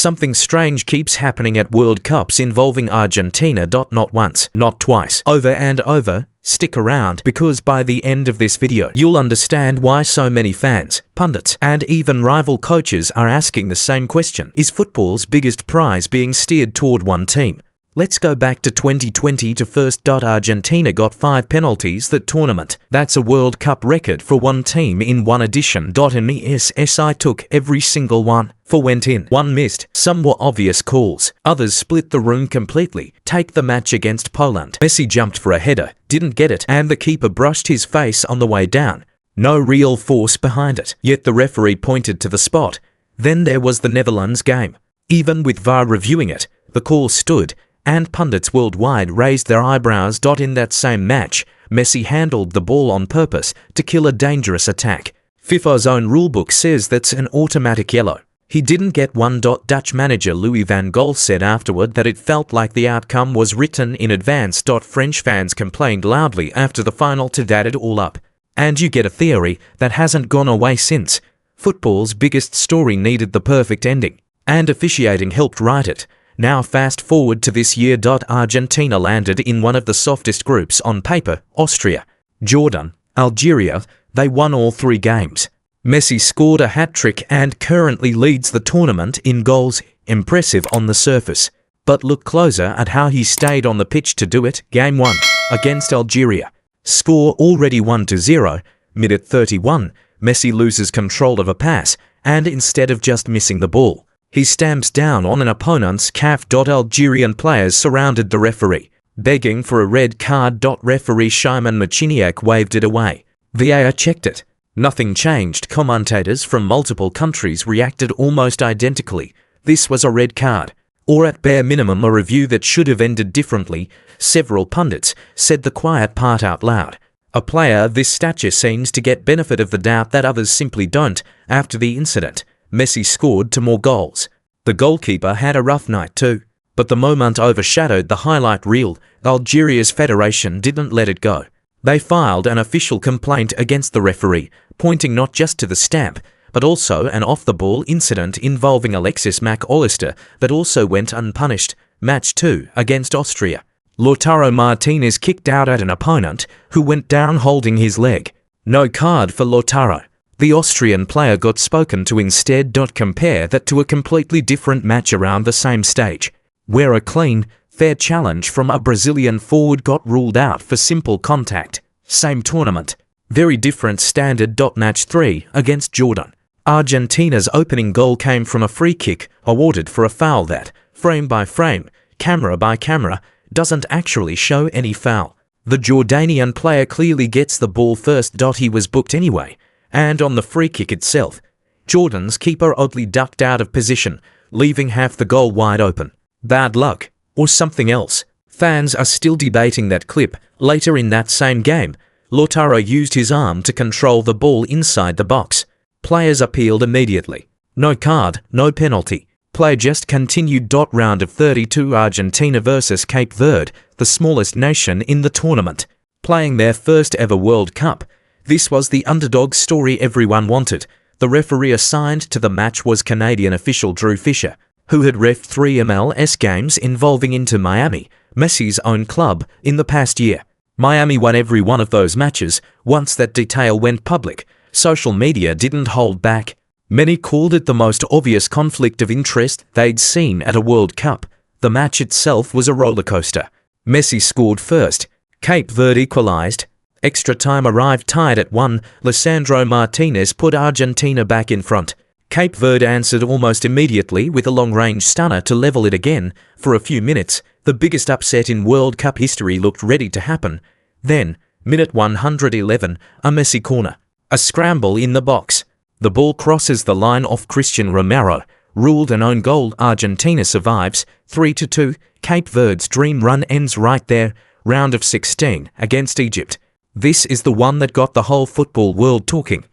Something strange keeps happening at World Cups involving Argentina. Not once, not twice, over and over. Stick around, because by the end of this video, you'll understand why so many fans, pundits, and even rival coaches are asking the same question. Is football's biggest prize being steered toward one team? Let's go back to 2020 to first. Argentina got 5 penalties that tournament. That's a World Cup record for one team in one edition. In the SSI took every single one. 4 went in, 1 missed. Some were obvious calls. Others split the room completely. Take the match against Poland. Messi jumped for a header, didn't get it, and the keeper brushed his face on the way down. No real force behind it, yet the referee pointed to the spot. Then there was the Netherlands game. Even with VAR reviewing it, the call stood, and pundits worldwide raised their eyebrows. In that same match, Messi handled the ball on purpose to kill a dangerous attack. FIFA's own rulebook says that's an automatic yellow. He didn't get one. Dutch manager Louis van Gaal said afterward that it felt like the outcome was written in advance. French fans complained loudly after the final to add it all up. And you get a theory that hasn't gone away since. Football's biggest story needed the perfect ending, and officiating helped write it. Now fast forward to this year. Argentina landed in one of the softest groups on paper: Austria, Jordan, Algeria. They won all 3 games. Messi scored a hat-trick and currently leads the tournament in goals. Impressive on the surface. But look closer at how he stayed on the pitch to do it. Game 1, against Algeria. Score already 1-0. Minute 31, Messi loses control of a pass, and instead of just missing the ball, he stamps down on an opponent's calf. Algerian players surrounded the referee, begging for a red card. Referee Szymon Marciniak waved it away. VAR checked it. Nothing changed. Commentators from multiple countries reacted almost identically. This was a red card, or at bare minimum a review that should have ended differently. Several pundits said the quiet part out loud. A player of this stature seems to get benefit of the doubt that others simply don't. After the incident, Messi scored 2 more goals. The goalkeeper had a rough night too, but the moment overshadowed the highlight reel. Algeria's federation didn't let it go. They filed an official complaint against the referee, pointing not just to the stamp, but also an off-the-ball incident involving Alexis Mac Allister that also went unpunished. Match 2, against Austria. Lautaro Martinez kicked out at an opponent who went down holding his leg. No card for Lautaro. The Austrian player got spoken to instead. Compare that to a completely different match around the same stage, where a clean, fair challenge from a Brazilian forward got ruled out for simple contact. Same tournament. Very different standard. Match 3, against Jordan. Argentina's opening goal came from a free kick awarded for a foul that, frame by frame, camera by camera, doesn't actually show any foul. The Jordanian player clearly gets the ball first. He was booked anyway. And on the free kick itself, Jordan's keeper oddly ducked out of position, leaving half the goal wide open. Bad luck, or something else. Fans are still debating that clip. Later in that same game, Lautaro used his arm to control the ball inside the box. Players appealed immediately. No card, no penalty. Play just continued. Round of 32, Argentina versus Cape Verde, the smallest nation in the tournament, playing their first ever World Cup. This was the underdog story everyone wanted. The referee assigned to the match was Canadian official Drew Fisher, who had reffed 3 MLS games involving Inter Miami, Messi's own club, in the past year. Miami won every one of those matches. Once that detail went public, social media didn't hold back. Many called it the most obvious conflict of interest they'd seen at a World Cup. The match itself was a rollercoaster. Messi scored first. Cape Verde equalized. Extra time arrived tied at 1. Lisandro Martinez put Argentina back in front. Cape Verde answered almost immediately with a long-range stunner to level it again. For a few minutes, the biggest upset in World Cup history looked ready to happen. Then, minute 111, a Messi corner. A scramble in the box. The ball crosses the line off Christian Romero. Ruled an own goal. Argentina survives. 3-2. Cape Verde's dream run ends right there. Round of 16, against Egypt. This is the one that got the whole football world talking.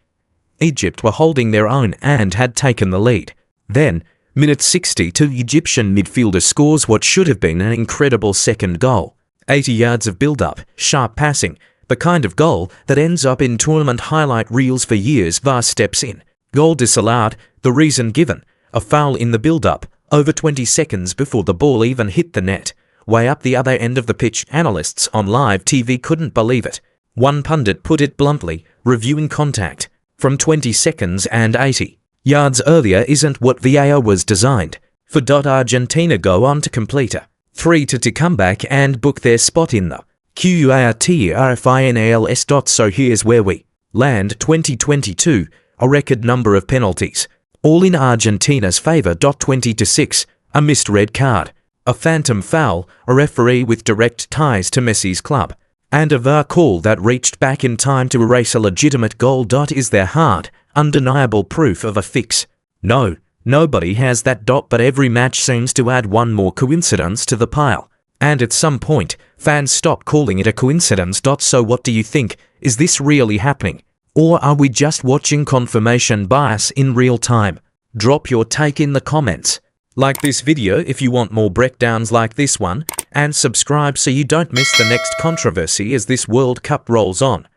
Egypt were holding their own and had taken the lead. Then, minute 62, Egyptian midfielder scores what should have been an incredible second goal. 80 yards of build-up, sharp passing, the kind of goal that ends up in tournament highlight reels for years. VAR steps in. Goal disallowed, the reason given, a foul in the build-up, over 20 seconds before the ball even hit the net. Way up the other end of the pitch, analysts on live TV couldn't believe it. One pundit put it bluntly, reviewing contact from 20 seconds and 80 yards earlier isn't what VAR was designed for. Argentina go on to complete a 3-2 comeback and book their spot in the quarterfinals. So here's where we land. 2022, a record number of penalties, all in Argentina's favour. 20-6, a missed red card, a phantom foul, a referee with direct ties to Messi's club, and a VAR call that reached back in time to erase a legitimate goal. Is there hard, undeniable proof of a fix? No, nobody has that. But every match seems to add one more coincidence to the pile. And at some point, fans stop calling it a coincidence. So what do you think? Is this really happening? Or are we just watching confirmation bias in real time? Drop your take in the comments. Like this video if you want more breakdowns like this one, and subscribe so you don't miss the next controversy as this World Cup rolls on.